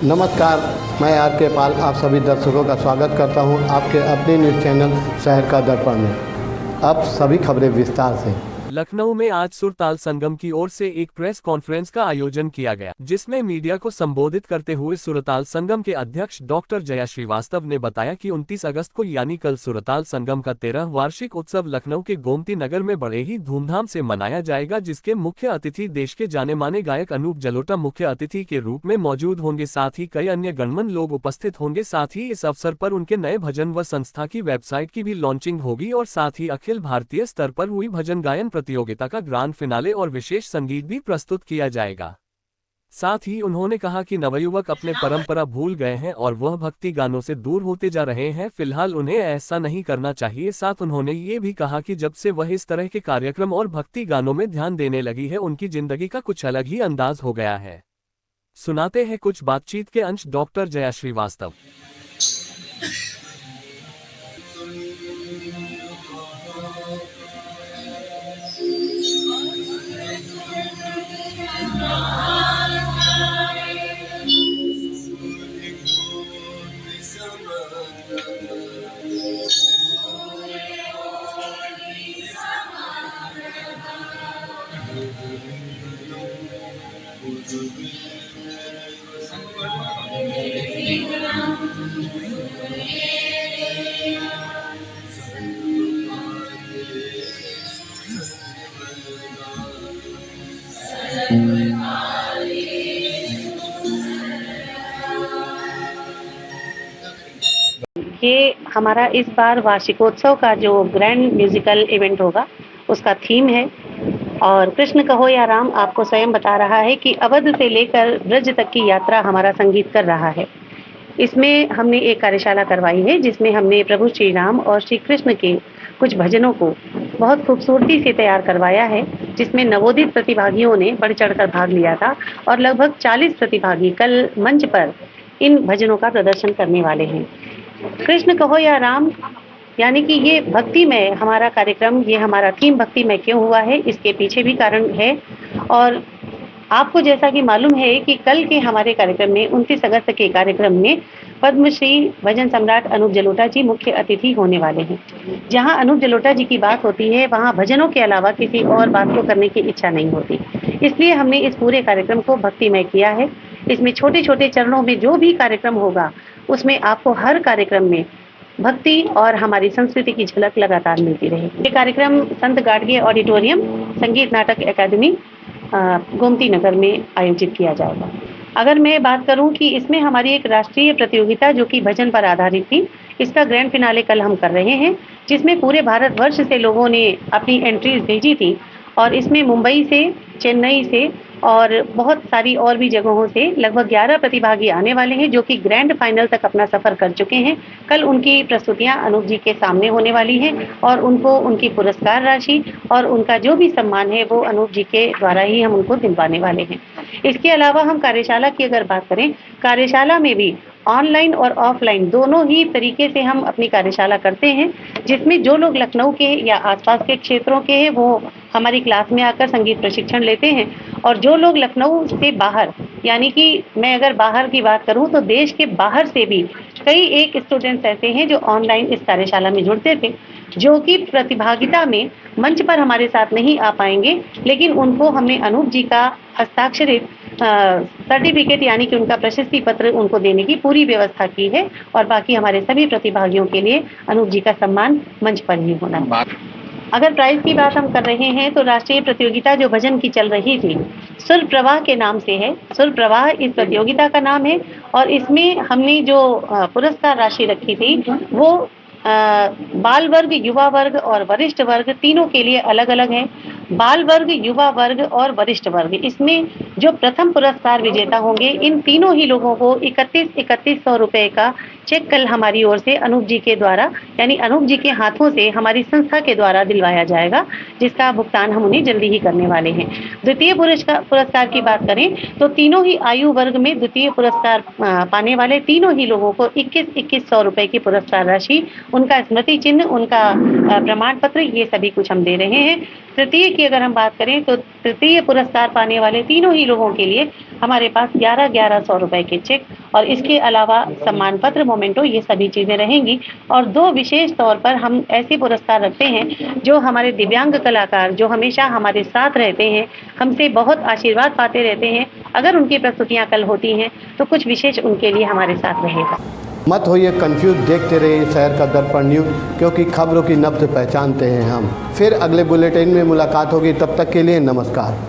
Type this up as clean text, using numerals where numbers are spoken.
नमस्कार, मैं आर के पाल आप सभी दर्शकों का स्वागत करता हूं आपके अपने न्यूज़ चैनल शहर का दर्पण में। अब सभी खबरें विस्तार से। लखनऊ में आज सुरताल संगम की ओर से एक प्रेस कॉन्फ्रेंस का आयोजन किया गया, जिसमें मीडिया को संबोधित करते हुए सुरताल संगम के अध्यक्ष डॉक्टर जया श्रीवास्तव ने बताया कि 29 अगस्त को यानी कल सुरताल संगम का 13वां वार्षिक उत्सव लखनऊ के गोमती नगर में बड़े ही धूमधाम से मनाया जाएगा, जिसके मुख्य अतिथि देश के जाने माने गायक अनूप जलोटा मुख्य अतिथि के रूप में मौजूद होंगे। साथ ही कई अन्य गणमान्य लोग उपस्थित होंगे। साथ ही इस अवसर पर उनके नए भजन व संस्था की वेबसाइट की भी लॉन्चिंग होगी और साथ ही अखिल भारतीय स्तर पर हुई भजन गायन प्रतियोगिता का ग्रांड फिनाले और विशेष संगीत भी प्रस्तुत किया जाएगा। साथ ही उन्होंने कहा कि नवयुवक अपने परंपरा भूल गए हैं और वह भक्ति गानों से दूर होते जा रहे हैं, फिलहाल उन्हें ऐसा नहीं करना चाहिए। साथ उन्होंने ये भी कहा कि जब से वह इस तरह के कार्यक्रम और भक्ति गानों में ध्यान देने लगी है, उनकी जिंदगी का कुछ अलग ही अंदाज हो गया है। सुनाते हैं कुछ बातचीत के अंश डॉक्टर जया श्रीवास्तव। ये हमारा इस बार वार्षिकोत्सव का जो ग्रैंड म्यूजिकल इवेंट होगा उसका थीम है और कृष्ण कहो या राम आपको स्वयं बता रहा है कि अवध से लेकर ब्रज तक की यात्रा हमारा संगीत कर रहा है। इसमें हमने एक कार्यशाला करवाई है जिसमें हमने प्रभु श्री राम और श्री कृष्ण के कुछ भजनों को बहुत खूबसूरती से तैयार करवाया है, जिसमें नवोदित प्रतिभागियों ने बढ़ चढ़कर भाग लिया था और लगभग 40 प्रतिभागी कल मंच पर इन भजनों का प्रदर्शन करने वाले हैं। कृष्ण कहो या राम यानी कि ये भक्ति में हमारा कार्यक्रम, ये हमारा थीम भक्ति में क्यों हुआ है, इसके पीछे भी कारण है। और आपको जैसा कि मालूम है कि कल के हमारे कार्यक्रम में 29 अगस्त के कार्यक्रम में पद्मश्री भजन सम्राट अनूप जलोटा जी मुख्य अतिथि होने वाले हैं। जहां अनूप जलोटा जी की बात होती है वहां भजनों के अलावा किसी और बात को करने की इच्छा नहीं होती, इसलिए हमने इस पूरे कार्यक्रम को भक्तिमय किया है। इसमें छोटे छोटे चरणों में जो भी कार्यक्रम होगा उसमें आपको हर कार्यक्रम में भक्ति और हमारी संस्कृति की झलक लगातार मिलती रहेगी। ये कार्यक्रम संत गाडगे ऑडिटोरियम संगीत नाटक अकादमी गोमती नगर में आयोजित किया जाएगा। अगर मैं बात करूं कि इसमें हमारी एक राष्ट्रीय प्रतियोगिता जो कि भजन पर आधारित थी, इसका ग्रैंड फिनाले कल हम कर रहे हैं, जिसमें पूरे भारतवर्ष से लोगों ने अपनी एंट्रीज भेजी थी और इसमें मुंबई से, चेन्नई से और बहुत सारी और भी जगहों से लगभग 11 प्रतिभागी आने वाले हैं जो कि ग्रैंड फाइनल तक अपना सफर कर चुके हैं। कल उनकी प्रस्तुतियां अनूप जी के सामने होने वाली हैं और उनको उनकी पुरस्कार राशि और उनका जो भी सम्मान है वो अनूप जी के द्वारा ही हम उनको दिलवाने वाले हैं। इसके अलावा हम कार्यशाला की अगर बात करें, कार्यशाला में भी ऑनलाइन और ऑफलाइन दोनों ही तरीके से हम अपनी कार्यशाला करते हैं, जिसमें जो लोग लखनऊ के या आसपास के क्षेत्रों के हैं वो हमारी क्लास में आकर संगीत प्रशिक्षण लेते हैं और जो लोग लखनऊ से बाहर, यानी कि मैं अगर बाहर की बात करूं तो देश के बाहर से भी कई एक स्टूडेंट्स ऐसे हैं जो ऑनलाइन इस कार्यशाला में जुड़ते थे, जो कि प्रतिभागिता में मंच पर हमारे साथ नहीं आ पाएंगे, लेकिन उनको हमने अनूप जी का हस्ताक्षरित सर्टिफिकेट यानी कि उनका प्रशस्ति पत्र उनको देने की पूरी व्यवस्था की है और बाकी हमारे सभी प्रतिभागियों के लिए अनूप जी का सम्मान मंच पर ही होना है। अगर प्राइज की बात हम कर रहे हैं तो राष्ट्रीय प्रतियोगिता जो भजन की चल रही थी सुर प्रवाह के नाम से है, सुर प्रवाह इस प्रतियोगिता का नाम है और इसमें हमने जो पुरस्कार राशि रखी थी वो बाल वर्ग, युवा वर्ग और वरिष्ठ वर्ग तीनों के लिए अलग अलग है। बाल वर्ग, युवा वर्ग और वरिष्ठ वर्ग, इसमें जो प्रथम पुरस्कार विजेता होंगे इन तीनों ही लोगों को 31,100 रुपए का चेक कल हमारी ओर से अनूप जी के द्वारा यानी अनूप जी के हाथों से हमारी संस्था के द्वारा दिलवाया जाएगा, जिसका भुगतान हम उन्हें जल्दी ही करने वाले हैं। द्वितीय पुरस्कार की बात करें तो तीनों ही आयु वर्ग में द्वितीय पुरस्कार पाने वाले तीनों ही लोगों को 21,100 रुपए की पुरस्कार राशि, उनका स्मृति चिन्ह, उनका प्रमाण पत्र, ये सभी कुछ हम दे रहे हैं। तृतीय की अगर हम बात करें तो तृतीय पुरस्कार पाने वाले तीनों ही लोगों के लिए हमारे पास 1100 रुपए के चेक और इसके अलावा सम्मान पत्र, मोमेंटो, ये सभी चीज़ें रहेंगी। और 2 विशेष तौर पर हम ऐसे पुरस्कार रखते हैं जो हमारे दिव्यांग कलाकार जो हमेशा हमारे साथ रहते हैं, हमसे बहुत आशीर्वाद पाते रहते हैं, अगर उनकी प्रस्तुतियाँ कल होती हैं तो कुछ विशेष उनके लिए हमारे साथ रहेगा। मत होइए कंफ्यूज, देखते रहिए शहर का दर्पण न्यूज़, क्योंकि खबरों की नब्ज़ पहचानते हैं हम। फिर अगले बुलेटिन में मुलाकात होगी, तब तक के लिए नमस्कार।